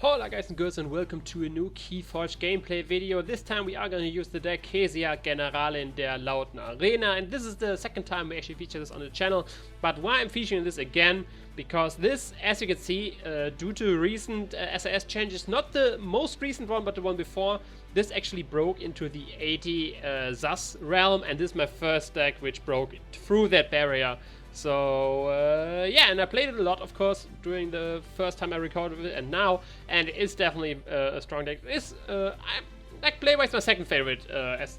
Hola guys and girls and welcome to a new Keyforge gameplay video. This time we are going to use the deck Keziah Generalin der lauten Arena, and this is the second time we actually feature this on the channel. But why I'm featuring this again? Because this, as you can see, due to recent SAS changes, not the most recent one but the one before, this actually broke into the 80 SAS realm, and this is my first deck which broke through that barrier. So yeah, and I played it a lot, of course, during the first time I recorded it, and now, and it's definitely a strong deck. It's like play-wise my second favorite as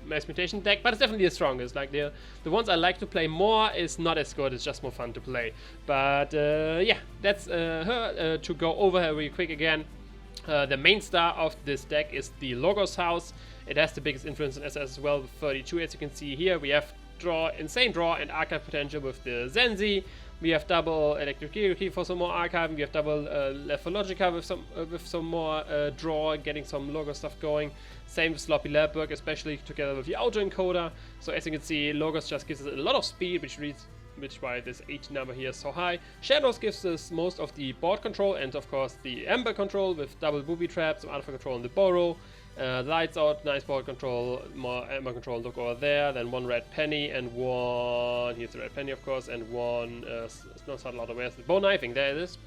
mass mutation deck, but it's definitely the strongest. Like the ones I like to play more is not as good. It's just more fun to play. But yeah, that's her to go over her real quick again. The main star of this deck is the Logos house. It has the biggest influence in SS as well, with 32, as you can see here. We have insane draw and archive potential with the Zenzi. We have double electric for some more archive. We have double Lephologica with some more draw, getting some logo stuff going. Same with Sloppy Labwork, especially together with the autoencoder. So as you can see, Logos just gives us a lot of speed, which why this 80 number here is so high. Shadows gives us most of the board control and of course the Aember control with double booby traps, some artifact control on the Borrow. Lights out, nice board control, more Aember control, look over there, then one red penny and one, here's the red penny of course, and one, no subtle auto, where's the bow knifing, there it is.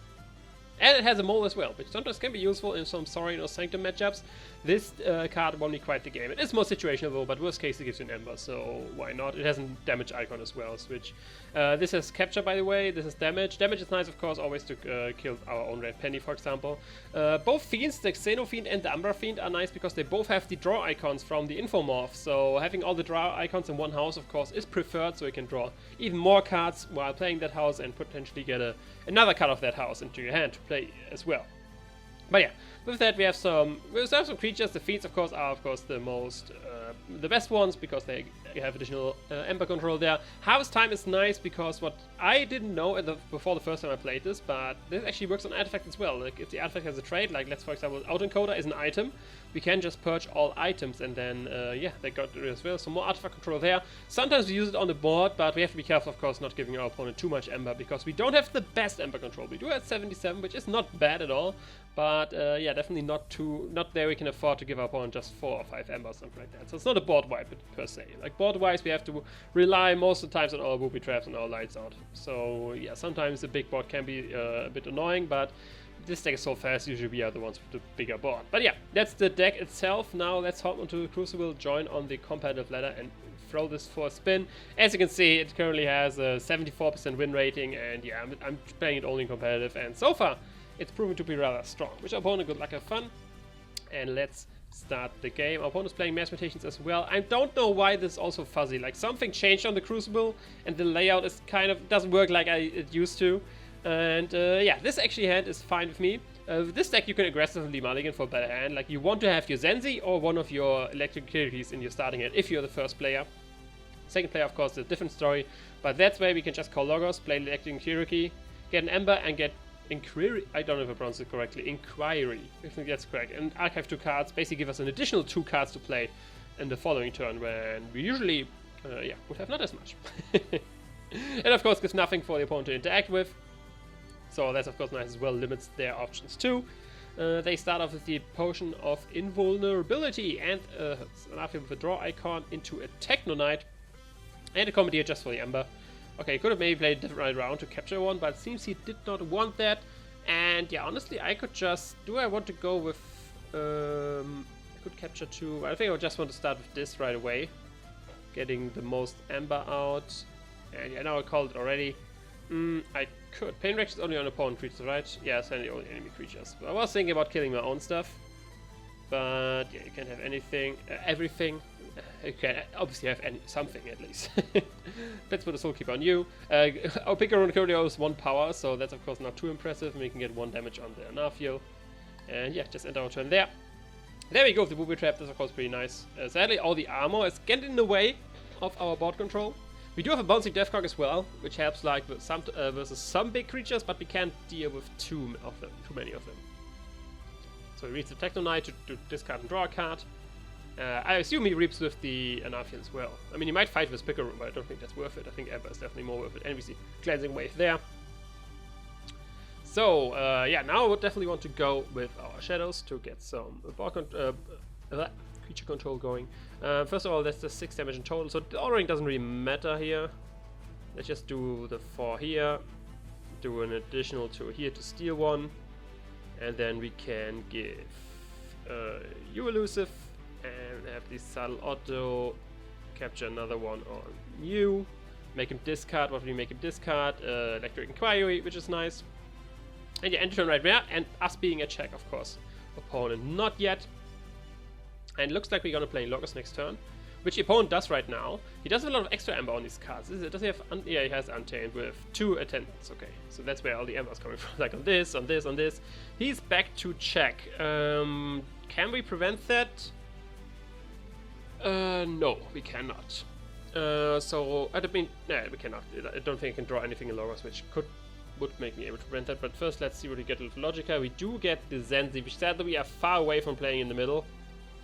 And it has a mole as well, which sometimes can be useful in some Saurian or Sanctum matchups. This card won me quite the game. It is more situational though, but worst case it gives you an Aember, so why not? It has a damage icon as well, switch. This has capture, by the way. This is damage. Damage is nice, of course, always to kill our own red penny, for example. Both fiends, the Xeno Fiend and the Umbra Fiend, are nice because they both have the draw icons from the Infomorph. So having all the draw icons in one house, of course, is preferred, so you can draw even more cards while playing that house and potentially get another card of that house into your hand to play as well. But yeah, with that we have some creatures. The fiends, of course, are the best ones because they have additional Aember control there. Harvest Time is nice because what I didn't know before the first time I played this, but this actually works on artifacts as well. Like if the artifact has a trait, like let's for example, autoencoder is an item, we can just purge all items and then yeah, they got rid as well. So more artifact control there. Sometimes we use it on the board, but we have to be careful, of course, not giving our opponent too much Aember because we don't have the best Aember control. We do have 77, which is not bad at all. But yeah, definitely not there we can afford to give our opponent just 4 or 5 Aember or something like that. So it's not a board wipe per se. Like board wise, we have to rely most of the times on our booby traps and our lights out. So yeah, sometimes the big board can be a bit annoying, but this deck is so fast, usually we are the ones with the bigger board. But yeah, that's the deck itself. Now let's hop onto the Crucible, join on the competitive ladder and throw this for a spin. As you can see, it currently has a 74% win rating, and yeah, I'm playing it only in competitive, and so far it's proven to be rather strong. Wish our opponent good luck, have fun, and let's start the game. Our opponent's playing mass mutations as well. I don't know why this is also fuzzy. Like something changed on the Crucible, and the layout is doesn't work like it used to. And yeah, this actually hand is fine with me. This deck you can aggressively mulligan for a better hand. Like you want to have your Zenzi or one of your electric Kirikis in your starting hand if you're the first player. Second player, of course, is a different story. But that's where we can just call Logos, play electric Kiriki, get an Aember, and get Inquiry. I don't know if I pronounced it correctly. Inquiry. I think that's correct. And archive 2 cards, basically give us an additional 2 cards to play in the following turn when we usually yeah, would have not as much. And of course gives nothing for the opponent to interact with. So that's of course nice as well, limits their options too. They start off with the Potion of Invulnerability and an artifact with a draw icon into a Technonite and a Commandeer just for the Aember. Okay, could have maybe played a different round to capture one, but it seems he did not want that. And yeah, honestly, I could just... Do I want to go with... I could capture 2. I think I just want to start with this right away. Getting the most Aember out. And yeah, now I called it already. I could. Pain Reaction is only on opponent creatures, right? Yeah, it's only enemy creatures. But I was thinking about killing my own stuff. But yeah, you can't have anything, everything. You can obviously have something at least. Let's put a Soul Keeper on you. Our picker on Curio is 1 power, so that's of course not too impressive. We can get 1 damage on the Anarfio. And yeah, just end our turn there. There we go, the Booby Trap. That's of course pretty nice. Sadly, all the armor is getting in the way of our board control. We do have a Bouncing Deathcock as well, which helps like with versus some big creatures, but we can't deal with too many of them. So he reads the Technonite to discard and draw a card. I assume he reaps with the Anarfian as well. I mean, he might fight with Picker Room, but I don't think that's worth it. I think Aember is definitely more worth it. And we see Cleansing Wave there. So, yeah, now I would definitely want to go with our shadows to get some creature control going. First of all, that's the 6 damage in total, so the ordering doesn't really matter here. Let's just do the 4 here, do an additional 2 here to steal 1, and then we can give you elusive and have the subtle auto, capture another one on you, make him discard. What do we make him discard? Electric Inquiry, which is nice. And yeah, end turn right there, and us being a check, of course. Opponent not yet. And looks like we're gonna play Logos next turn, which the opponent does right now. He does have a lot of extra Aember on these cards. Does he have? Yeah, he has Untamed with 2 attendants. Okay, so that's where all the Embers coming from. Like on this, on this, on this. He's back to check. Can we prevent that? No, we cannot. So I mean, no, we cannot. I don't think I can draw anything in Logos, which would make me able to prevent that. But first, let's see what we get with Logica. We do get the Zenzi, which sadly we are far away from playing in the middle.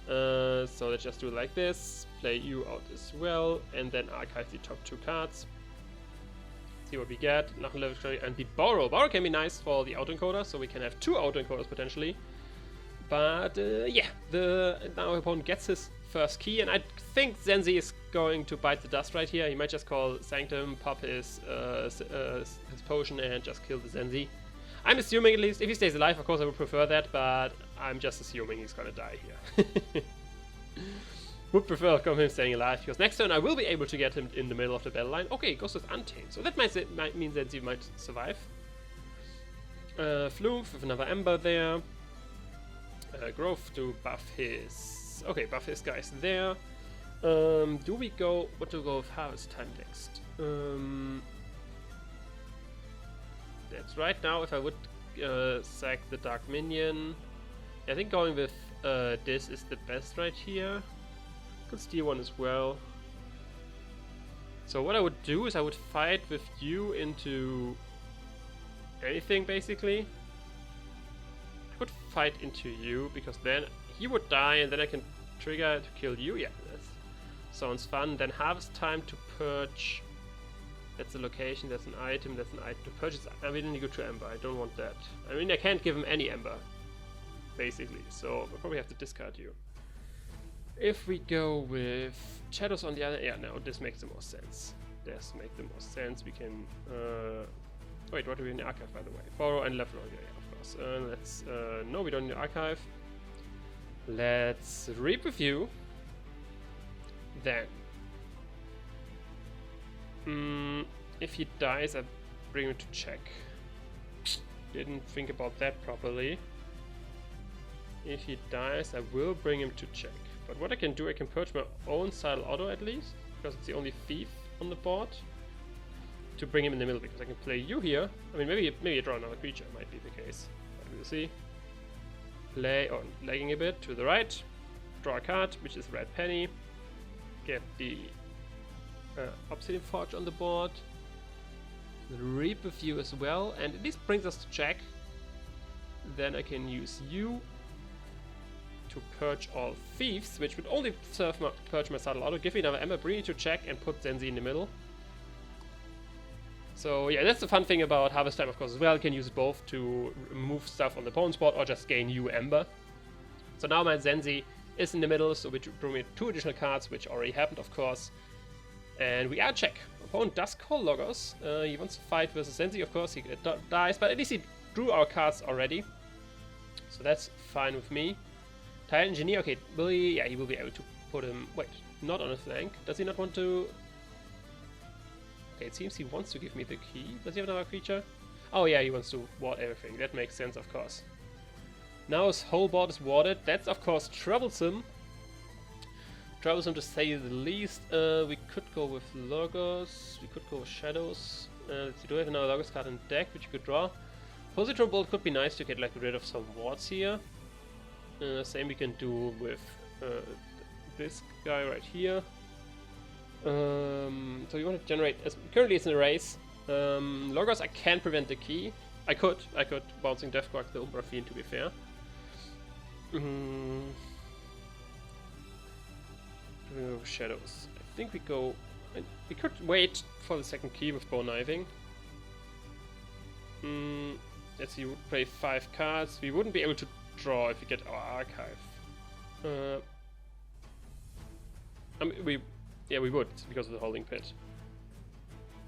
So let's just do it like this. Play you out as well, and then archive the top 2 cards. See what we get. Nothing left, and the borrow. Borrow can be nice for the autoencoder, so we can have 2 autoencoders potentially. But yeah, now our opponent gets his first key, and I think Zenzi is going to bite the dust right here. He might just call Sanctum, pop his potion, and just kill the Zenzi. I'm assuming, at least, if he stays alive, of course I would prefer that, but I'm just assuming he's gonna die here. Would prefer him staying alive, because next turn I will be able to get him in the middle of the battle line. Okay, it goes with Untamed, so that might mean that he might survive. Floof with another Aember there. Growth to buff his... Okay, buff his guys there. Do we go... What to go with Harvest Time next? That's right now, if I would sack the Dark Minion, I think going with this is the best right here. Could steal one as well. So what I would do is I would fight with you into anything, basically. I could fight into you, because then he would die, and then I can trigger to kill you. Yeah, that sounds fun. Then Harvest Time to purge. That's a location, that's an item, that's an item to purchase. I mean, go to Aember, I don't want that. I mean, I can't give him any Aember, basically, so I'll probably have to discard you. If we go with Shadows on the other... Yeah, no, this makes the most sense. This makes the most sense. We can... wait, what do we in the archive, by the way? Borrow and left row, yeah, of course. Let's... no, we don't need the archive. Let's reap with you. Then... if he dies, I bring him to check. Didn't think about that properly. If he dies, I will bring him to check. But what I can do, I can purge my own Sidle Auto at least, because it's the only thief on the board, to bring him in the middle, because I can play you here. I mean, maybe I draw another creature, might be the case. But we'll see. Play, oh, lagging a bit to the right. Draw a card, which is Red Penny. Get the Obsidian Forge on the board. Reap with you as well, and this brings us to check. Then I can use you to purge all thieves, which would only serve purge my Sidle Auto. Give me another Aember, bring it to check, and put Zenzi in the middle. So yeah, that's the fun thing about Harvest Time, of course, as well. You can use both to remove stuff on the opponent's board or just gain new Aember. So now my Zenzi is in the middle, so which drew me 2 additional cards, which already happened, of course. And we are check. Opponent does call Logos. He wants to fight versus Zenzi, of course. He dies, but at least he drew our cards already. So that's fine with me. Tile Engineer, okay, will he? Yeah, he will be able to put him... Wait, not on a flank. Does he not want to... Okay, it seems he wants to give me the key. Does he have another creature? Oh yeah, he wants to ward everything. That makes sense, of course. Now his whole board is warded. That's, of course, troublesome. Troublesome to say the least. We could go with Logos. We could go with Shadows. Let's see, do we have another Logos card in the deck, which you could draw? Positron Bolt could be nice to get rid of some wards here. Same we can do with this guy right here. So you want to generate... currently it's in a race. Logos, I can't prevent the key. I could bouncing Deathquark the Umbra Fiend, to be fair. Shadows. I think we go... We could wait for the second key with Bone Kniving. Let's see, we would play 5 cards. We wouldn't be able to draw if we get our archive. I mean, we would, because of the holding pit.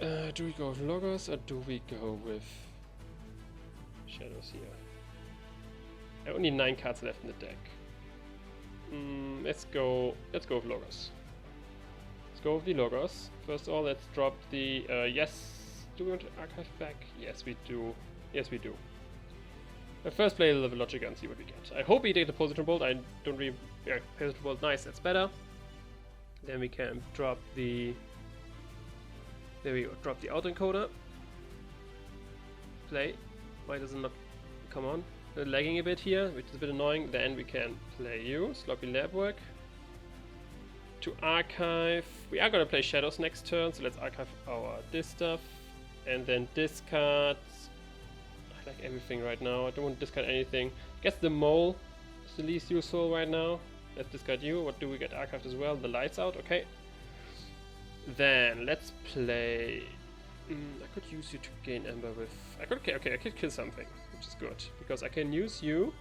Do we go with Logos or do we go with Shadows here? I only 9 cards left in the deck. Let's go with Logos. Let's go with the Logos. First of all, let's drop the yes. Do we want to archive back? Yes, we do. Yes, we do. First play a little bit Logic and see what we get. I hope we take the Positron Bolt. I don't really... Yeah, Positron Bolt, nice, that's better. Then we can drop the... There we go, drop the autoencoder. Play. Why does it not come on? They're lagging a bit here, which is a bit annoying. Then we can play you, Sloppy Lab Work. To archive... We are gonna play Shadows next turn, so let's archive this stuff. And then discard... I like everything right now, I don't want to discard anything. I guess the mole is the least useful right now. Let's discard you. What do we get archived as well? The lights out, okay. Then let's play... I could use you to gain Aember with... I could kill something, which is good. Because I can use you...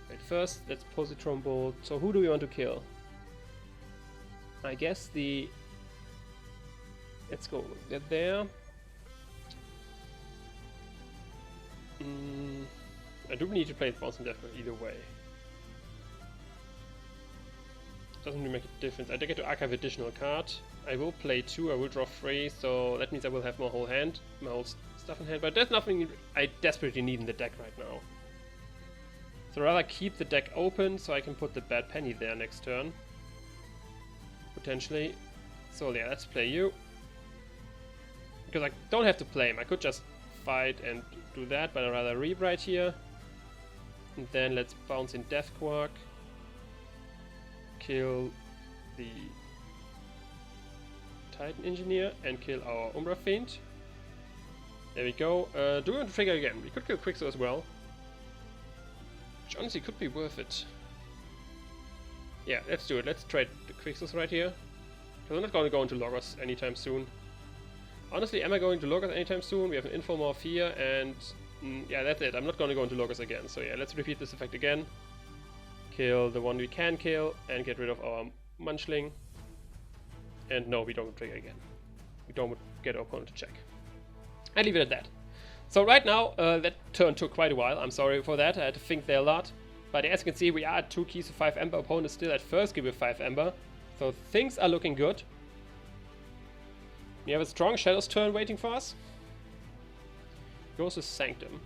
Wait, first let's Positron Bolt. So who do we want to kill? I guess the... Let's go with that there. I do need to play Bouncing Death either way. Doesn't really make a difference. I do get to archive additional card. I will play 2, I will draw 3, so that means I will have my whole hand, my whole stuff in hand, but there's nothing I desperately need in the deck right now. So I'd rather keep the deck open so I can put the Bad Penny there next turn. Potentially. So yeah, let's play you. Because I don't have to play him, I could just fight and do that, but I'd rather reap right here. And then let's bounce in Death Quark. Kill the Titan Engineer and kill our Umbra Fiend. There we go. Do we want to trigger again? We could kill Quixo as well. Which honestly could be worth it. Yeah, let's do it. Let's trade the Quixos right here. Because I'm not going to go into Logos anytime soon. Honestly, am I going to Logos anytime soon? We have an Infomorph here, and yeah, that's it. I'm not going to go into Logos again. So yeah, let's repeat this effect again. Kill the one we can kill, and get rid of our Munchling. And no, we don't trigger again. We don't get our opponent to check. I leave it at that. So right now, that turn took quite a while. I'm sorry for that. I had to think there a lot. But as you can see, we are at 2 keys of 5 Aember. Opponent is still at first key with 5 Aember. So things are looking good. We have a strong Shadows turn waiting for us. Goes with Sanctum.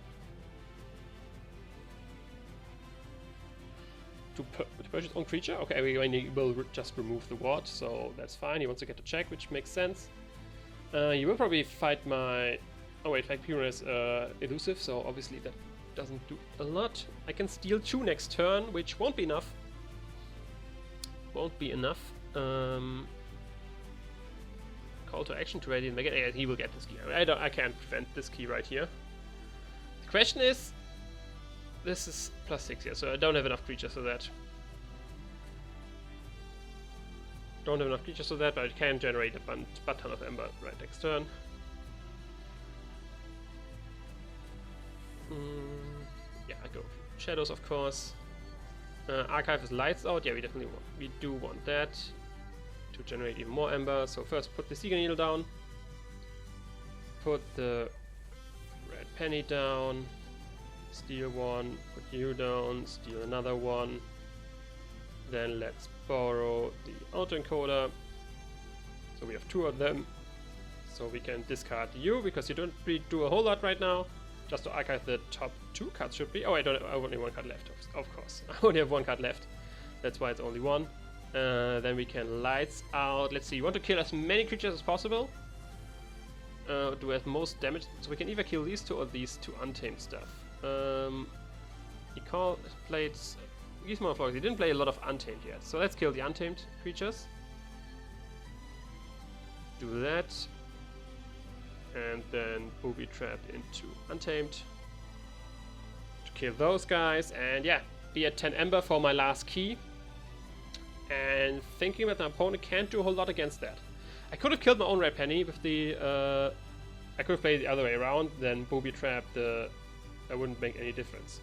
To purchase own creature? Okay, we will just remove the ward, so that's fine. He wants to get the check, which makes sense. He will probably fight my... Oh wait, Vampire is elusive, so obviously that doesn't do a lot. I can steal 2 next turn, which won't be enough. Won't be enough. Call to action to ready and make it. Yeah, he will get this key. I can't prevent this key right here. The question is... This is +6 here, so I don't have enough creatures for that. Don't have enough creatures for that, but I can generate a butt ton of Aember right next turn. Yeah, I go Shadows, of course. Archive is lights out. Yeah, we do want that to generate even more Aember. So first, put the Seeker Needle down. Put the Red Penny down. Steal 1, put you down, steal another one. Then let's borrow the autoencoder. So we have 2 of them. So we can discard you because you don't really do a whole lot right now. Just to archive the top 2 cards should be. Oh, I have only 1 card left, of course. I only have 1 card left. That's why it's only 1. Then we can lights out. Let's see, you want to kill as many creatures as possible. Do have most damage. So we can either kill these 2 or these 2 untamed stuff. He played these motherfuckers. He didn't play a lot of untamed yet, so let's kill the untamed creatures. Do that, and then booby trap into untamed to kill those guys, and yeah, be at 10 Aember for my last key. And thinking that my opponent can't do a whole lot against that. I could have killed my own Red Penny with the. I could have played the other way around, then booby trap the That wouldn't make any difference.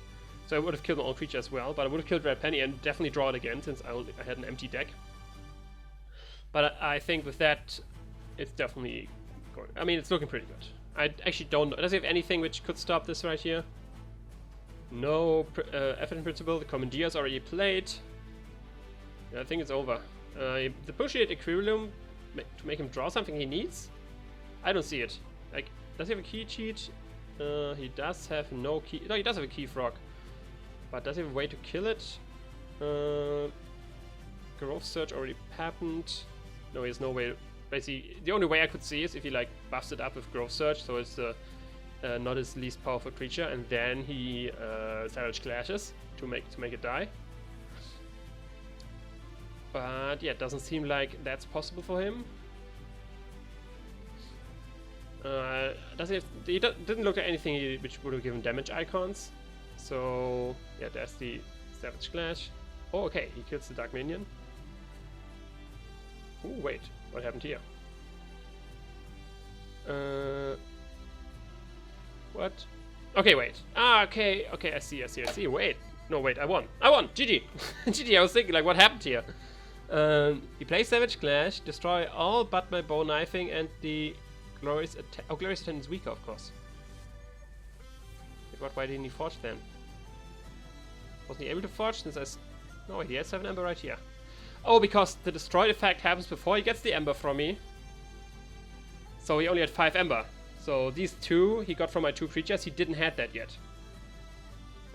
So I would have killed my own creature as well, but I would have killed Red Penny and definitely draw it again since I had an empty deck. But I think with that, it's definitely going. I mean, it's looking pretty good. I actually don't know. Does he have anything which could stop this right here? No. Effort in principle. The Commandeer is already played. Yeah, I think it's over. The Bullshit Equilibrium to make him draw something he needs? I don't see it. Like, does he have a key cheat? He does have no key. No, he does have a key frog. But does he have a way to kill it? Growth Search already happened. No, he has no way. Basically, the only way I could see is if he like buffs it up with Growth Search, so it's not his least powerful creature, and then he Savage Clashes to make it die. But yeah, it doesn't seem like that's possible for him. Does he have, he didn't look at anything which would have given damage icons. So yeah, there's the Savage Clash. Oh, okay, he kills the Dark Minion. Oh wait, what happened here? What? Okay, wait. Ah, okay, I see. Wait, no, wait, I won. GG. GG. I was thinking, like, what happened here? He plays Savage Clash, destroy all but my bow knifing, and the Glorious Attendant is weaker, of course. Wait, why didn't he forge then? Wasn't he able to forge since no, he has 7 Aember right here. Oh, because the destroyed effect happens before he gets the Aember from me. So he only had 5 Aember. So these 2 he got from my 2 creatures. He didn't have that yet.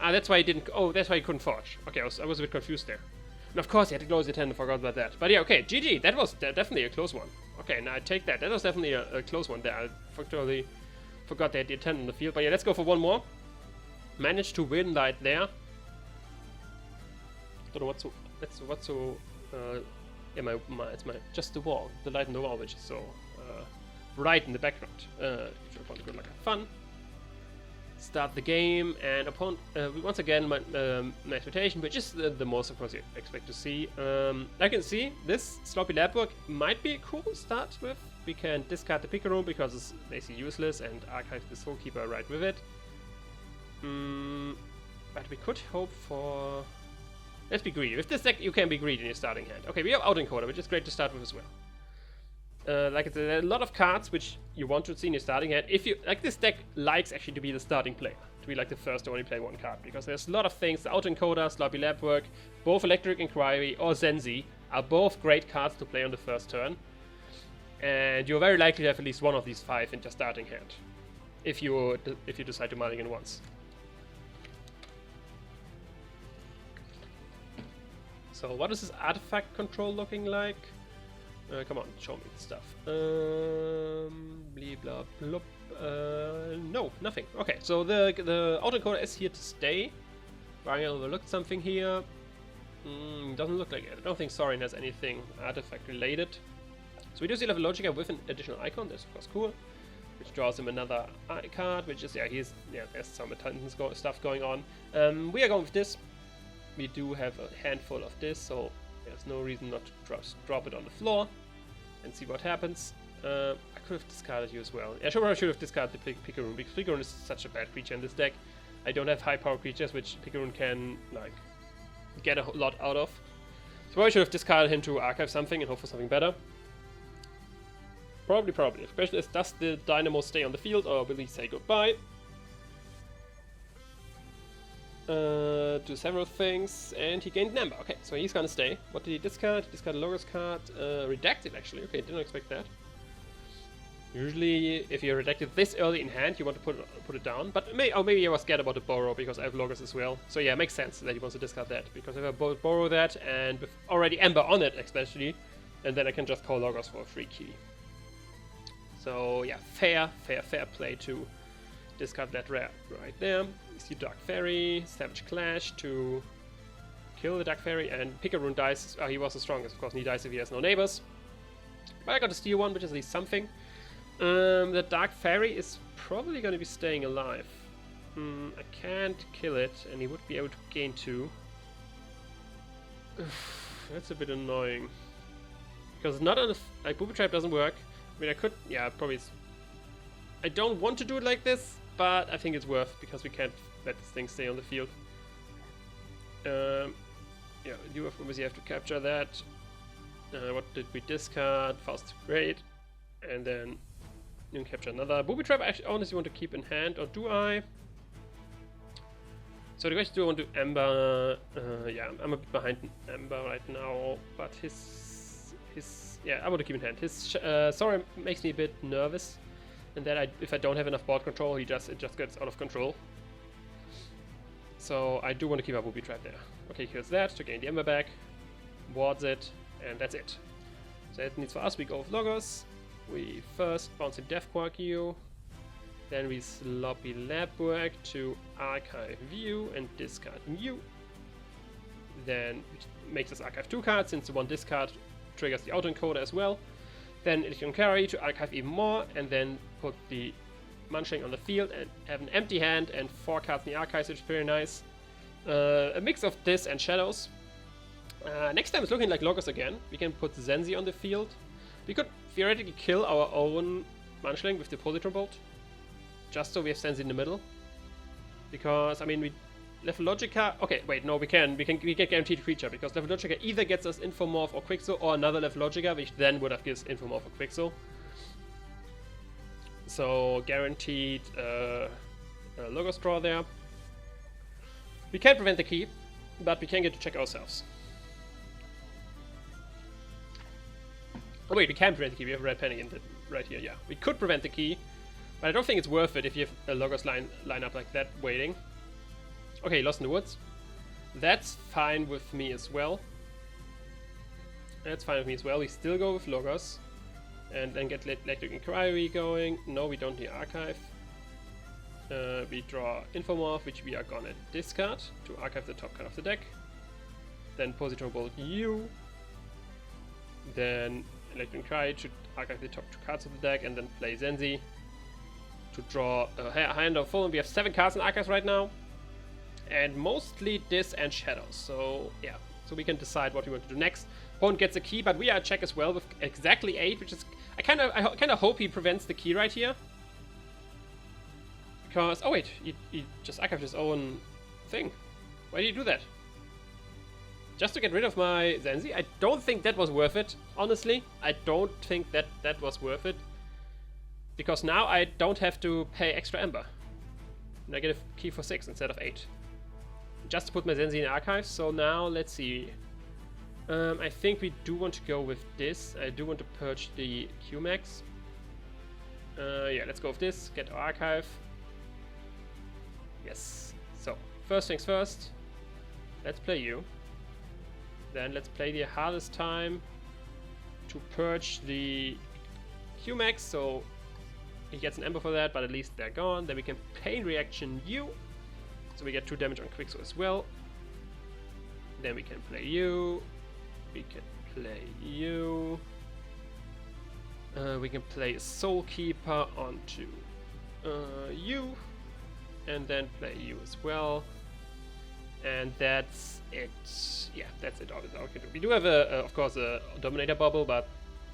Ah, that's why he didn't. Oh, that's why he couldn't forge. Okay, I was a bit confused there. And of course he had to close the attendant. Forgot about that. But yeah, okay, GG. That was definitely a close one. Okay, now I take that. That was definitely a close one there. I totally forgot they had the attendant in the field. But yeah, let's go for one more. Managed to win right there. Don't know what's so. Yeah, it's just the wall, the light in the wall, which is so bright in the background. Good luck, have fun. Start the game, and upon once again my expectation, which is the most of course you expect to see. I can see this sloppy lab work might be a cool start with. We can discard the picker room because it's basically useless, and archive the Soulkeeper right with it. But we could hope for. Let's be greedy. With this deck, you can be greedy in your starting hand. Okay, we have Outencoder, which is great to start with as well. Like I said, there are a lot of cards which you want to see in your starting hand. If you like, this deck likes actually to be the starting player, to be like the first to only play one card, because there's a lot of things. The Outencoder, Sloppy Lab Work, both Electric Inquiry or Zenzi are both great cards to play on the first turn, and you're very likely to have at least one of these 5 in your starting hand, if you decide to mulligan once. So what is this artifact control looking like? Come on, show me the stuff. Blee blah blub. No, nothing. Okay, so the Outencoder is here to stay. I overlooked something here. Doesn't look like it. I don't think Sorin has anything artifact related. So we do still have a Logica with an additional icon. That's of course cool. Which draws him another card, which is there's some attendance stuff going on. We are going with this. We do have a handful of this, so there's no reason not to drop it on the floor and see what happens. I could have discarded you as well. Yeah, sure, I should have discarded the Picaroon, because Picaroon is such a bad creature in this deck. I don't have high power creatures which Picaroon can like get a lot out of. So I should have discarded him to archive something and hope for something better. Probably. The question is, does the Dynamo stay on the field or will he say goodbye? Do several things, and he gained an Aember. Okay, so he's gonna stay. What did he discard? He discarded a Logos card. Redacted, actually. Okay, didn't expect that. Usually, if you redacted this early in hand, you want to put it down. But maybe I was scared about the borrow because I have Logos as well. So yeah, it makes sense that he wants to discard that, because if I borrow that and with already Aember on it, especially, and then I can just call Logos for a free key. So yeah, fair play to discard that rare right there. You see Dark Fairy, Savage Clash to kill the Dark Fairy, and Picaroon dies. He was the strongest, of course, and he dies if he has no neighbors. But I got to steal one, which is at least something. The Dark Fairy is probably going to be staying alive. I can't kill it, and he would be able to gain 2. That's a bit annoying. Because not on like Booby Trap doesn't work. I mean, I could, yeah, probably. I don't want to do it like this, but I think it's worth, because we can't let this thing stay on the field. Yeah, you obviously have to capture that. What did we discard? Fast, great. And then you can capture another. Booby Trap I actually honestly want to keep in hand, or do I? So the question, do I want to Aember? Yeah, I'm a bit behind Aember right now, but his yeah, I want to keep in hand. His Sora makes me a bit nervous, and that if I don't have enough board control, it just gets out of control. So I do want to keep a Booby Trap there. Okay, here's that to gain the Aember back, wards it, and that's it. So that means for us we go with Logos. We first bounce in Death Quark you. Then we sloppy lab work to archive view and discard Mew. Then it makes us archive 2 cards, since the 1 discard triggers the autoencoder as well. Then it can carry to archive even more, and then put the Munchling on the field and have an empty hand and 4 cards in the archives, which is very nice. A mix of this and Shadows. Next time it's looking like Logos again. We can put Zenzi on the field. We could theoretically kill our own Munchling with the Positron Bolt, just so we have Zenzi in the middle. Because, I mean, we Lethalogica... Okay, wait, no, we get guaranteed creature, because Lethalogica either gets us Infomorph or Quixo, or another Lethalogica, which then would have given us Infomorph or Quixo. So, guaranteed Logos draw there. We can't prevent the key, but we can get to check ourselves. Oh wait, we can prevent the key, we have Red Panic right here, yeah. We could prevent the key, but I don't think it's worth it if you have a Logos line up like that waiting. Okay, Lost in the Woods. That's fine with me as well. That's fine with me as well. We still go with Logos. And then get Electric Inquiry going. No, we don't need Archive. We draw Infomorph, which we are gonna discard to archive the top card of the deck. Then Positron Bolt U. Then Electric Inquiry to archive the top 2 cards of the deck, and then play Zenzi to draw a hand of full. And we have 7 cards in archives right now. And mostly this and Shadows. So yeah, so we can decide what we want to do next. Opponent gets a key, but we are a check as well with exactly 8, which is I kind of hope he prevents the key right here. Because oh wait, he just archived his own thing. Why did he do that? Just to get rid of my Zenzi? I don't think that was worth it. Honestly, I don't think that was worth it. Because now I don't have to pay extra Aember. And I get a key for 6 instead of 8. Just to put my Zenzi in archives. So now let's see. I think we do want to go with this. I do want to purge the Qmax. Yeah, let's go with this. Get our archive. Yes. So first things first. Let's play you. Then let's play the hardest time to purge the Qmax. So he gets an Aember for that, but at least they're gone. Then we can Pain Reaction you. So we get 2 damage on Quixo as well. Then we can play you. We can play you. We can play Soul Keeper onto you. And then play you as well. And that's it. Yeah, that's it. All we can do. We do have of course, a Dominator bubble, but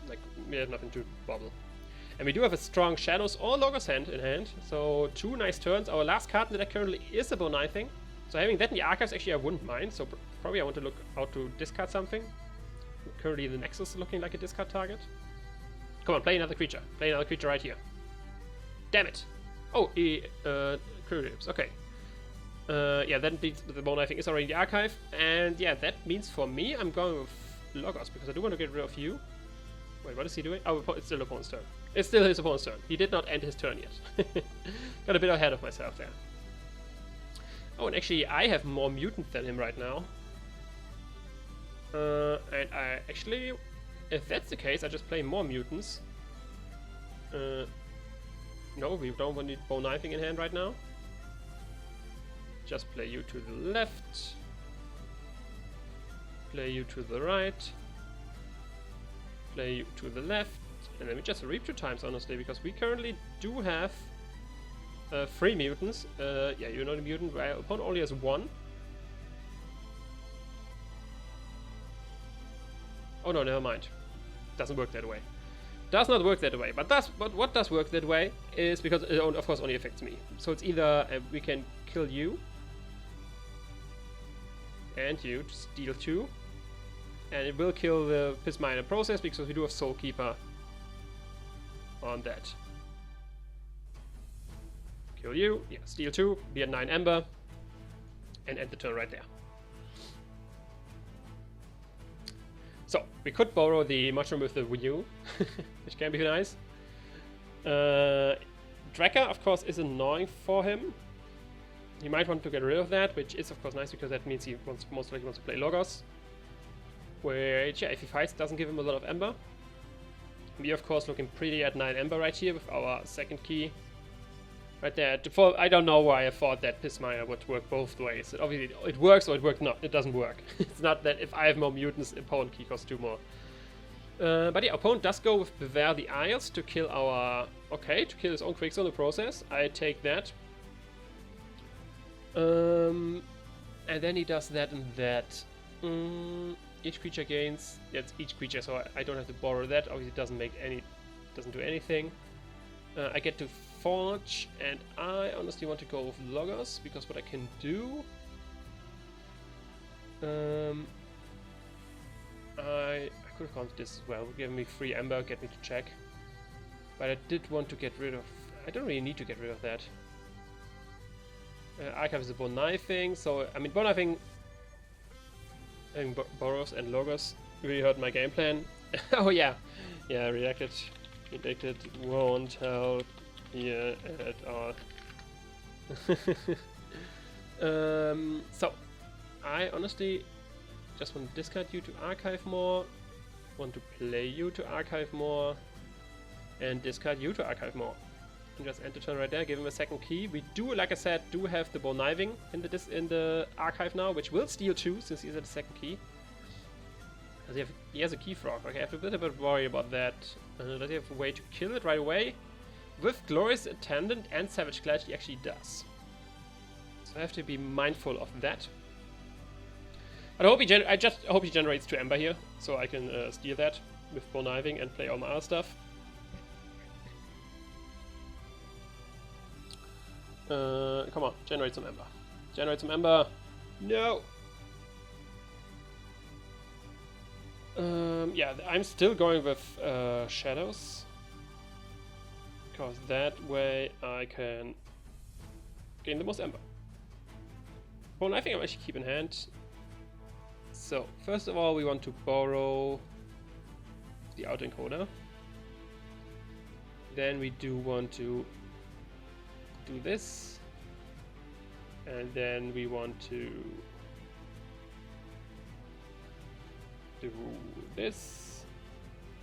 like we have nothing to bubble. And we do have a strong Shadows or Logos hand in hand, so 2 nice turns. Our last card in the deck currently is a Bone Knifing, so having that in the archives actually I wouldn't mind, so probably I want to look out to discard something. Currently the Nexus is looking like a discard target. Come on, play another creature. Play another creature right here. Damn it! Oh, Curious, okay. Yeah, then the Bone Knifing is already in the archive, and yeah, that means for me I'm going with Logos, because I do want to get rid of you. Wait, what is he doing? Oh, it's still opponent's turn. It's still his opponent's turn. He did not end his turn yet. Got a bit ahead of myself there. Oh, and actually I have more mutants than him right now. And I actually, if that's the case, I just play more mutants. No, we don't want the Bone Knifing in hand right now. Just play you to the left. Play you to the right. Play you to the left. And then we just reap 2 times, honestly, because we currently do have 3 mutants. Yeah, you're not a mutant. My opponent only has 1. Oh no, never mind. Doesn't work that way. Does not work that way, but what does work that way is because it of course only affects me. So it's either we can kill you and you to steal 2, and it will kill the Piss Miner process because we do have Soul Keeper on that. Kill you, yeah, steal 2, be at 9 Ember, and end the turn right there. So, we could borrow the Mushroom with the Wii which can be nice. Drakkar, of course, is annoying for him. He might want to get rid of that, which is of course nice because that means he most likely wants to play Logos. Which, yeah, if he fights, doesn't give him a lot of Ember. We of course looking pretty at 9 Ember right here with our second key. Right there. I don't know why I thought that Piss Miner would work both ways. Obviously, it works or it works not. It doesn't work. It's not that if I have more mutants, opponent key costs 2 more. But yeah, opponent does go with Beware the Isles to kill our... Okay, to kill his own Quicksilver process. I take that. And then he does that and that. Each creature gains... Yeah, it's each creature, so I don't have to borrow that. Obviously, it doesn't do anything. I get to Forge, and I honestly want to go with Logos because what I can do... I could have gone to this as well. Give me 3 Ember, get me to check. But I did want to get rid of... I don't really need to get rid of that. Archive is a Bone Knifing, so I mean Bone Knifing having Boros and Logos really hurt my game plan. Oh yeah, redacted won't help here at all. So I honestly just want to discard you to archive more, want to play you to archive more, and discard you to archive more. And just end the turn right there, give him a second key. We do, like I said, have the Bone Knifing in the archive now, which will steal 2 since he's at the second key. He has a Key Frog. Okay, I have a bit of a worry about that. Does he have a way to kill it right away? With Glorious Attendant and Savage Clutch, he actually does. So I have to be mindful of that. But I just hope he generates 2 Ember here, so I can steal that with Bone Knifing and play all my other stuff. Come on, generate some Ember. Generate some Ember. No! Yeah, I'm still going with Shadows. Because that way I can gain the most Ember. Well, I think I'll actually keep in hand. So, first of all, we want to borrow the autoencoder. Then we do want to do this. And then we want to do this.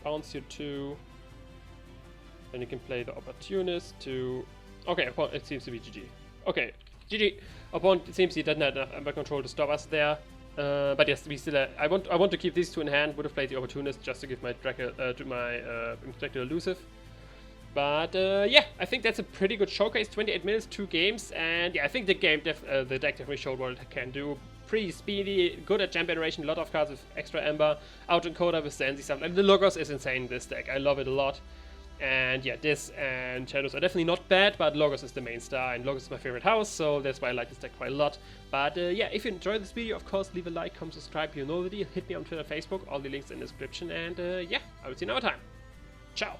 Bounce you 2. Then you can play the Opportunist to... Okay, it seems to be GG. Okay, GG. Opponent, it seems he doesn't have enough Ember control to stop us there. But yes, we still. I want to keep these 2 in hand. Would have played the Opportunist just to give my Inspector elusive. But yeah, I think that's a pretty good showcase. 28 minutes, 2 games, and yeah, I think the deck definitely showed what it can do. Pretty speedy, good at gem generation, a lot of cards with extra Ember, autoencoder with Sensi stuff. And the Logos is insane in this deck. I love it a lot. And yeah, this and Shadows are definitely not bad, but Logos is the main star, and Logos is my favorite house, so that's why I like this deck quite a lot. But yeah, if you enjoyed this video, of course, leave a like, comment, subscribe, you know the deal. Hit me on Twitter, Facebook, all the links in the description, and yeah, I will see you another time. Ciao!